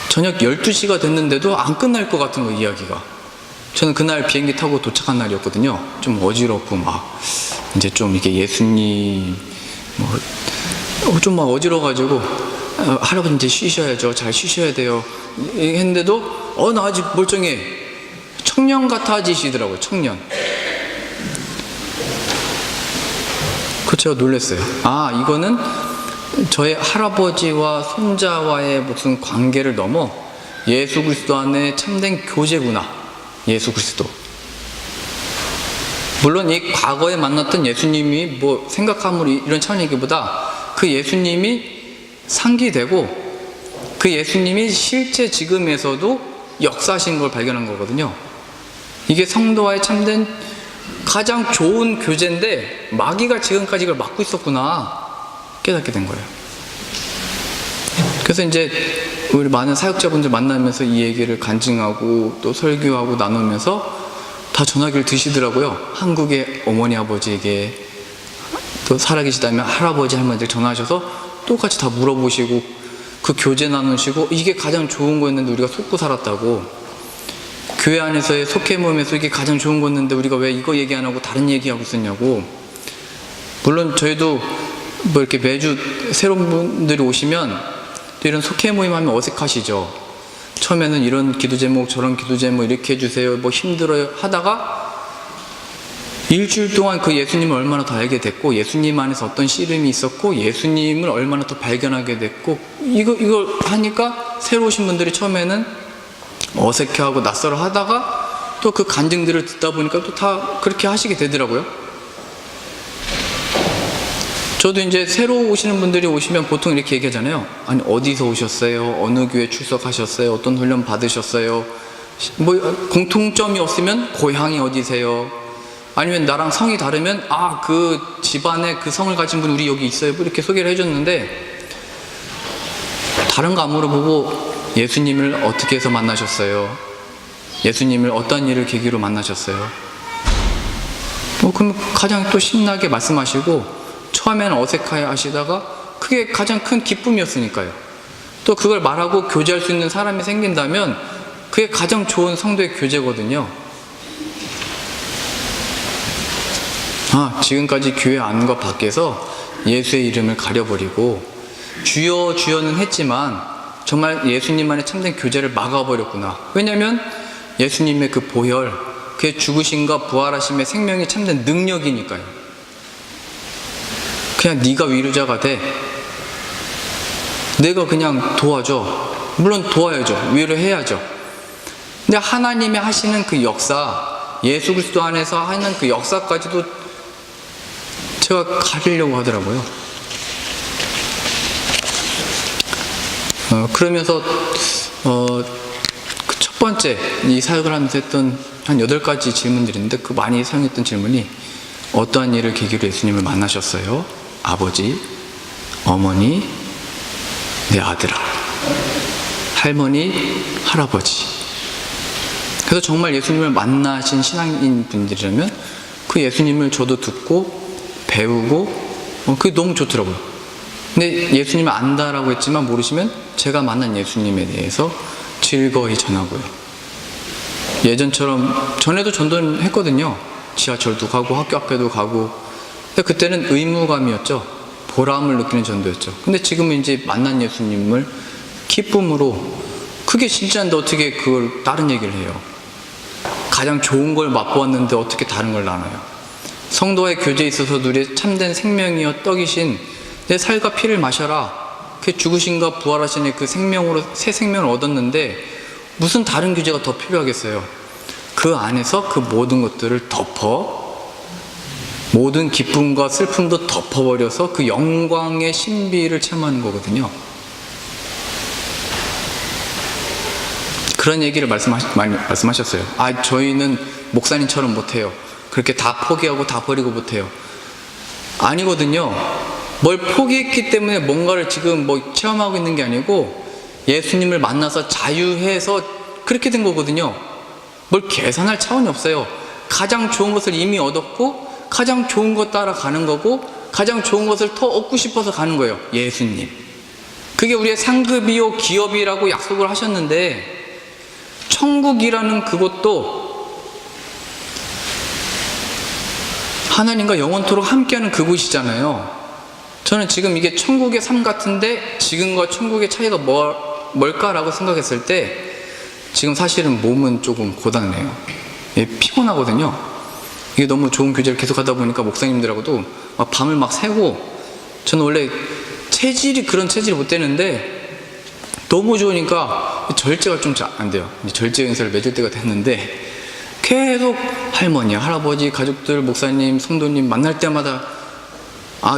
저녁 12시가 됐는데도 안 끝날 것 같은 거, 이야기가. 저는 그날 비행기 타고 도착한 날이었거든요. 좀 어지럽고 막 이제 좀 이게 예수님 좀 막 어지러워가지고 할아버지 이제 쉬셔야죠. 잘 쉬셔야 돼요. 했는데도 나 아직 멀쩡해. 청년 같아지시더라고요. 청년. 그 제가 놀랐어요. 이거는 저의 할아버지와 손자와의 무슨 관계를 넘어 예수 그리스도 안에 참된 교제구나. 예수 그리스도. 물론 이 과거에 만났던 예수님이 뭐 생각함으로 이런 차원이기보다 그 예수님이 상기되고 그 예수님이 실제 지금에서도 역사하신 걸 발견한 거거든요. 이게 성도와의 참된 가장 좋은 교제인데 마귀가 지금까지 이걸 막고 있었구나 깨닫게 된 거예요. 그래서 이제 우리 많은 사역자분들 만나면서 이 얘기를 간증하고 또 설교하고 나누면서 다 전화기를 드시더라고요. 한국의 어머니 아버지에게, 또 살아계시다면 할아버지 할머니들 전화하셔서 똑같이 다 물어보시고 그 교제 나누시고, 이게 가장 좋은 거였는데 우리가 속고 살았다고. 교회 안에서의 속회 모임에서 이게 가장 좋은 거였는데 우리가 왜 이거 얘기 안 하고 다른 얘기하고 있었냐고. 물론 저희도 뭐 이렇게 매주 새로운 분들이 오시면 또 이런 속회 모임 하면 어색하시죠. 처음에는 이런 기도 제목 저런 기도 제목 이렇게 해주세요 뭐 힘들어요 하다가 일주일 동안 그 예수님을 얼마나 더 알게 됐고, 예수님 안에서 어떤 씨름이 있었고, 예수님을 얼마나 더 발견하게 됐고, 이걸 하니까 새로 오신 분들이 처음에는 어색해하고 낯설어 하다가 또 그 간증들을 듣다 보니까 또 다 그렇게 하시게 되더라고요. 저도 이제 새로 오시는 분들이 오시면 보통 이렇게 얘기하잖아요. 아니, 어디서 오셨어요? 어느 교회 출석하셨어요? 어떤 훈련 받으셨어요? 뭐 공통점이 없으면 고향이 어디세요? 아니면 나랑 성이 다르면 그 집안에 그 성을 가진 분 우리 여기 있어요. 뭐 이렇게 소개를 해줬는데, 다른 거 안 물어보고 예수님을 어떻게 해서 만나셨어요? 예수님을 어떤 일을 계기로 만나셨어요? 그럼 가장 또 신나게 말씀하시고, 처음에는 어색해 하시다가 그게 가장 큰 기쁨이었으니까요. 또 그걸 말하고 교제할 수 있는 사람이 생긴다면 그게 가장 좋은 성도의 교제거든요. 지금까지 교회 안과 밖에서 예수의 이름을 가려버리고 주여 주여는 했지만 정말 예수님만의 참된 교제를 막아버렸구나. 왜냐하면 예수님의 그 보혈, 그의 죽으심과 부활하심의 생명이 참된 능력이니까요. 그냥 네가 위로자가 돼. 내가 그냥 도와줘. 물론 도와야죠. 위로해야죠. 근데 하나님이 하시는 그 역사, 예수 그리스도 안에서 하는 그 역사까지도 제가 가리려고 하더라고요. 그러면서 그 첫 번째 이 사역을 하면서 했던 한 8가지 질문들이 있는데, 그 많이 사용했던 질문이 어떠한 일을 계기로 예수님을 만나셨어요? 아버지, 어머니, 내 아들아, 할머니, 할아버지. 그래서 정말 예수님을 만나신 신앙인 분들이라면 그 예수님을 저도 듣고 배우고 그게 너무 좋더라고요. 근데 예수님을 안다라고 했지만 모르시면 제가 만난 예수님에 대해서 즐거이 전하고요. 예전처럼 전에도 전도했거든요. 지하철도 가고 학교 앞에도 가고. 근데 그때는 의무감이었죠. 보람을 느끼는 전도였죠. 근데 지금은 이제 만난 예수님을 기쁨으로, 그게 진짜인데 어떻게 그걸 다른 얘기를 해요? 가장 좋은 걸 맛보았는데 어떻게 다른 걸 나눠요? 성도와의 교제에 있어서 우리의 참된 생명이여 떡이신 내 살과 피를 마셔라. 그 죽으신과 부활하신 그 생명으로 새 생명을 얻었는데 무슨 다른 교제가 더 필요하겠어요? 그 안에서 그 모든 것들을 모든 기쁨과 슬픔도 덮어버려서 그 영광의 신비를 체험하는 거거든요. 그런 얘기를 많이 말씀하셨어요. 저희는 목사님처럼 못해요. 그렇게 다 포기하고 다 버리고 못해요. 아니거든요. 뭘 포기했기 때문에 뭔가를 지금 체험하고 있는 게 아니고 예수님을 만나서 자유해서 그렇게 된 거거든요. 뭘 계산할 차원이 없어요. 가장 좋은 것을 이미 얻었고 가장 좋은 것 따라가는 거고 가장 좋은 것을 더 얻고 싶어서 가는 거예요. 예수님. 그게 우리의 상급이요 기업이라고 약속을 하셨는데, 천국이라는 그것도 하나님과 영원토록 함께하는 그곳이잖아요. 저는 지금 이게 천국의 삶 같은데 지금과 천국의 차이가 뭘까라고 생각했을 때 지금 사실은 몸은 조금 고단해요. 피곤하거든요. 이게 너무 좋은 교제를 계속 하다 보니까 목사님들하고도 밤을 막 새고, 저는 원래 그런 체질이 못 되는데 너무 좋으니까 절제가 좀 안 돼요. 절제 연설을 맺을 때가 됐는데 계속 할머니, 할아버지, 가족들, 목사님, 성도님 만날 때마다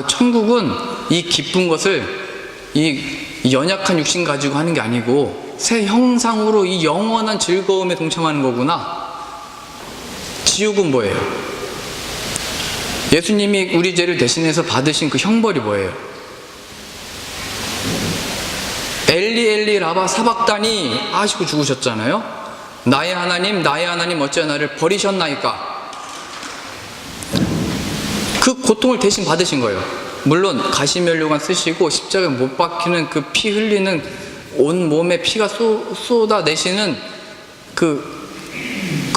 천국은 이 기쁜 것을 이 연약한 육신 가지고 하는 게 아니고 새 형상으로 이 영원한 즐거움에 동참하는 거구나. 지옥은 뭐예요? 예수님이 우리 죄를 대신해서 받으신 그 형벌이 뭐예요? 엘리 엘리 라바 사박다니 하시고 죽으셨잖아요. 나의 하나님 어찌 나를 버리셨나이까. 그 고통을 대신 받으신 거예요. 물론 가시면류관 쓰시고 십자가에 못 박히는 그 피 흘리는, 온 몸에 피가 쏟아내시는 그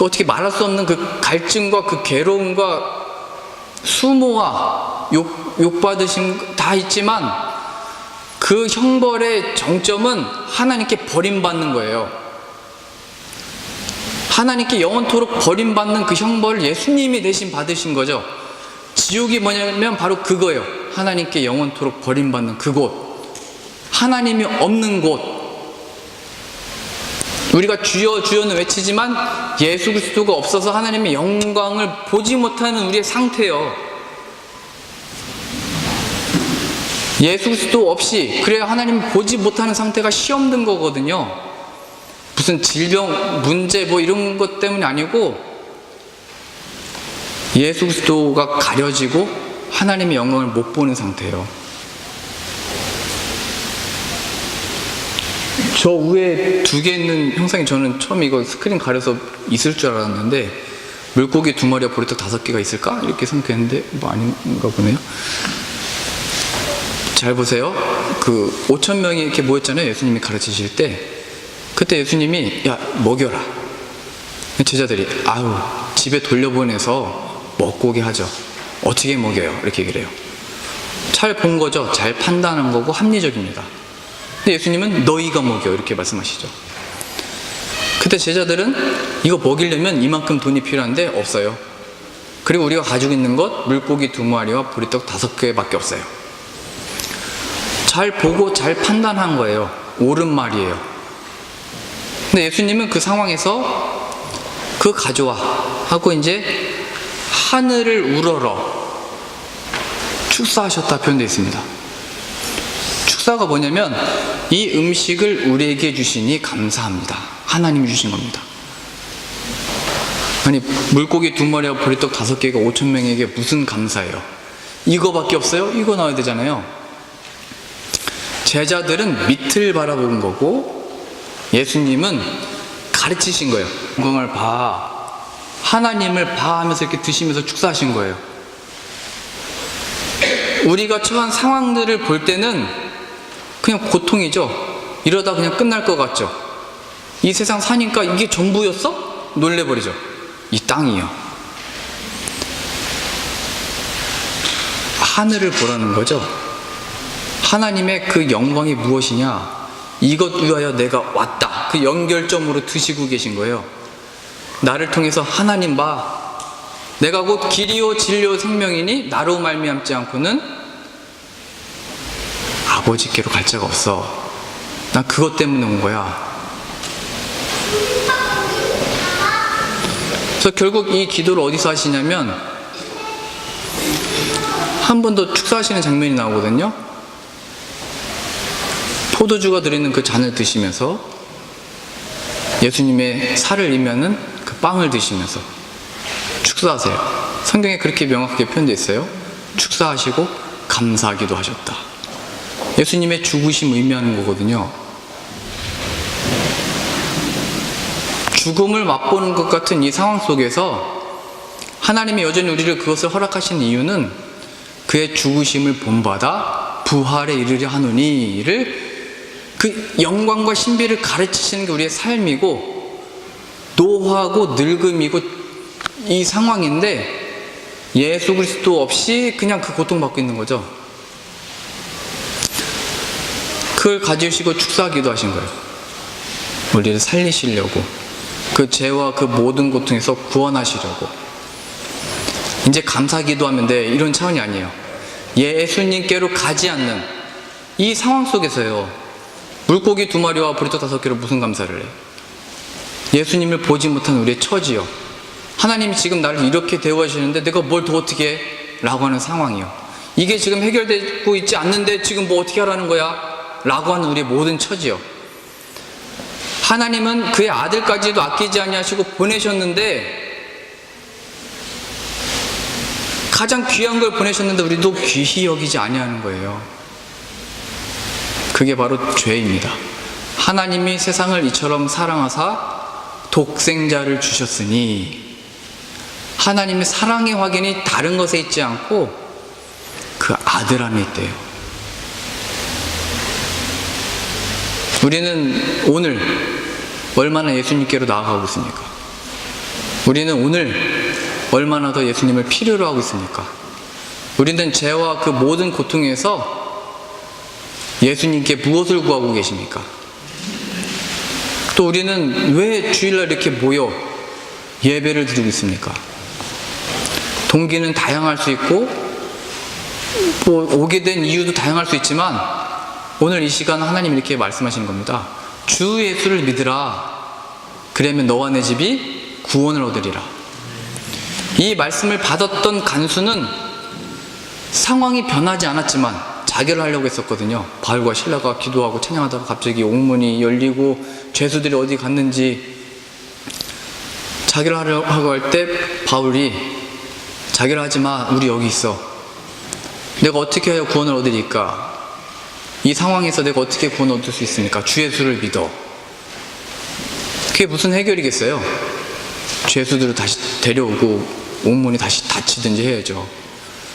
어떻게 말할 수 없는 그 갈증과 그 괴로움과 수모와 욕받으신 다 있지만 그 형벌의 정점은 하나님께 버림받는 거예요. 하나님께 영원토록 버림받는 그 형벌을 예수님이 대신 받으신 거죠. 지옥이 뭐냐면 바로 그거예요. 하나님께 영원토록 버림받는 그곳, 하나님이 없는 곳. 우리가 주여 주여는 외치지만 예수 그리스도가 없어서 하나님의 영광을 보지 못하는 우리의 상태예요. 예수 그리스도 없이, 그래야 하나님을 보지 못하는 상태가 시험 든 거거든요. 무슨 질병, 문제 뭐 이런 것 때문이 아니고 예수 그리스도가 가려지고 하나님의 영광을 못 보는 상태예요. 저 위에 2개 있는 형상이, 저는 처음 이거 스크린 가려서 있을 줄 알았는데 물고기 2마리와 보리떡 5개가 있을까? 이렇게 생각했는데 뭐 아닌가 보네요. 잘 보세요. 그 5,000명이 이렇게 모였잖아요. 예수님이 가르치실 때. 그때 예수님이 야 먹여라. 제자들이 아유 집에 돌려보내서 먹고 오게 하죠. 어떻게 먹여요? 이렇게 얘기를 해요. 잘 본 거죠. 잘 판단한 거고 합리적입니다. 근데 예수님은 너희가 먹여 이렇게 말씀하시죠. 그때 제자들은 이거 먹이려면 이만큼 돈이 필요한데 없어요. 그리고 우리가 가지고 있는 것 물고기 2마리와 보리떡 5개밖에 없어요. 잘 보고 잘 판단한 거예요. 옳은 말이에요. 근데 예수님은 그 상황에서 그거 가져와 하고 이제 하늘을 우러러 축사하셨다 표현되어 있습니다. 축사가 뭐냐면 이 음식을 우리에게 주시니 감사합니다. 하나님이 주신 겁니다. 아니 물고기 2마리와 보리떡 5개가 5,000명에게 무슨 감사예요? 이거밖에 없어요? 이거 나와야 되잖아요. 제자들은 밑을 바라본 거고 예수님은 가르치신 거예요. 영광을 봐, 하나님을 봐 하면서 이렇게 드시면서 축사하신 거예요. 우리가 처한 상황들을 볼 때는 그냥 고통이죠. 이러다 그냥 끝날 것 같죠. 이 세상 사니까 이게 전부였어? 놀래버리죠. 이 땅이요. 하늘을 보라는 거죠. 하나님의 그 영광이 무엇이냐, 이것 위하여 내가 왔다, 그 연결점으로 드시고 계신 거예요. 나를 통해서 하나님 봐, 내가 곧 길이요 진리요 생명이니 나로 말미암지 않고는 아버지께로 갈 자가 없어. 난 그것 때문에 온 거야. 그래서 결국 이 기도를 어디서 하시냐면 한 번 더 축사하시는 장면이 나오거든요. 포도주가 들어있는 그 잔을 드시면서 예수님의 살을 이면은 그 빵을 드시면서 축사하세요. 성경에 그렇게 명확하게 표현되어 있어요. 축사하시고 감사하기도 하셨다. 예수님의 죽으심 의미하는 거거든요. 죽음을 맛보는 것 같은 이 상황 속에서 하나님이 여전히 우리를 그것을 허락하신 이유는 그의 죽으심을 본받아 부활에 이르려 하노니를, 그 영광과 신비를 가르치시는 게 우리의 삶이고 노하고 늙음이고 이 상황인데 예수 그리스도 없이 그냥 그 고통받고 있는 거죠. 그걸 가지시고 축사하기도 하신 거예요. 우리를 살리시려고, 그 죄와 그 모든 고통에서 구원하시려고. 이제 감사기도 하면 돼, 이런 차원이 아니에요. 예수님께로 가지 않는 이 상황 속에서요, 물고기 2마리와 보리떡 5개로 무슨 감사를 해? 예수님을 보지 못한 우리의 처지요. 하나님이 지금 나를 이렇게 대우하시는데 내가 뭘 더 어떻게 해? 라고 하는 상황이요. 이게 지금 해결되고 있지 않는데 지금 뭐 어떻게 하라는 거야? 라고 하는 우리의 모든 처지요. 하나님은 그의 아들까지도 아끼지 아니하시고 보내셨는데, 가장 귀한 걸 보내셨는데 우리도 귀히 여기지 아니하는 거예요. 그게 바로 죄입니다. 하나님이 세상을 이처럼 사랑하사 독생자를 주셨으니, 하나님의 사랑의 확인이 다른 것에 있지 않고 그 아들 안에 있대요. 우리는 오늘 얼마나 예수님께로 나아가고 있습니까? 우리는 오늘 얼마나 더 예수님을 필요로 하고 있습니까? 우리는 죄와 그 모든 고통에서 예수님께 무엇을 구하고 계십니까? 또 우리는 왜 주일날 이렇게 모여 예배를 드리고 있습니까? 동기는 다양할 수 있고 뭐 오게 된 이유도 다양할 수 있지만 오늘 이 시간 하나님 이렇게 말씀하시는 겁니다. 주 예수를 믿으라. 그러면 너와 내 집이 구원을 얻으리라. 이 말씀을 받았던 간수는 상황이 변하지 않았지만 자결을 하려고 했었거든요. 바울과 실라가 기도하고 찬양하다가 갑자기 옥문이 열리고 죄수들이 어디 갔는지 자결하려고 할 때 바울이 자결하지 마. 우리 여기 있어. 내가 어떻게 해야 구원을 얻으리까? 이 상황에서 내가 어떻게 구원 얻을 수 있습니까? 주 예수를 믿어. 그게 무슨 해결이겠어요? 죄수들을 다시 데려오고 옥문이 다시 닫히든지 해야죠.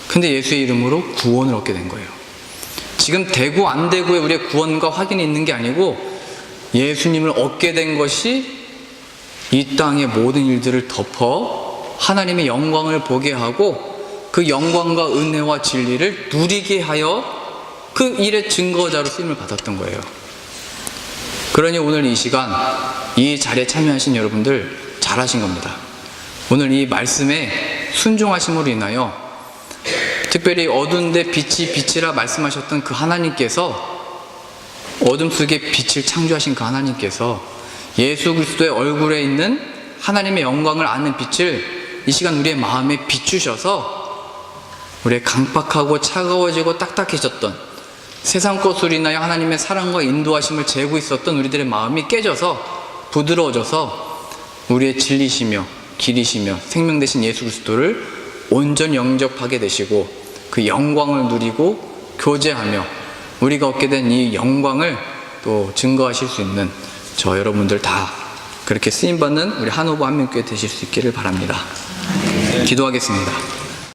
근데 예수의 이름으로 구원을 얻게 된 거예요. 지금 되고 안 되고의 우리의 구원과 확인이 있는 게 아니고 예수님을 얻게 된 것이 이 땅의 모든 일들을 덮어 하나님의 영광을 보게 하고 그 영광과 은혜와 진리를 누리게 하여 그 일의 증거자로 쓰임을 받았던 거예요. 그러니 오늘 이 시간 이 자리에 참여하신 여러분들 잘하신 겁니다. 오늘 이 말씀에 순종하심으로 인하여 특별히 어두운데 빛이 빛이라 말씀하셨던 그 하나님께서 어둠 속에 빛을 창조하신 그 하나님께서 예수 그리스도의 얼굴에 있는 하나님의 영광을 아는 빛을 이 시간 우리의 마음에 비추셔서 우리의 강박하고 차가워지고 딱딱해졌던 세상 것으로 인하여 하나님의 사랑과 인도하심을 재고 있었던 우리들의 마음이 깨져서 부드러워져서 우리의 진리시며 길이시며 생명 되신 예수 그리스도를 온전히 영접하게 되시고 그 영광을 누리고 교제하며 우리가 얻게 된 이 영광을 또 증거하실 수 있는 저 여러분들 다 그렇게 쓰임받는 우리 한오부 한민교회 되실 수 있기를 바랍니다. 기도하겠습니다.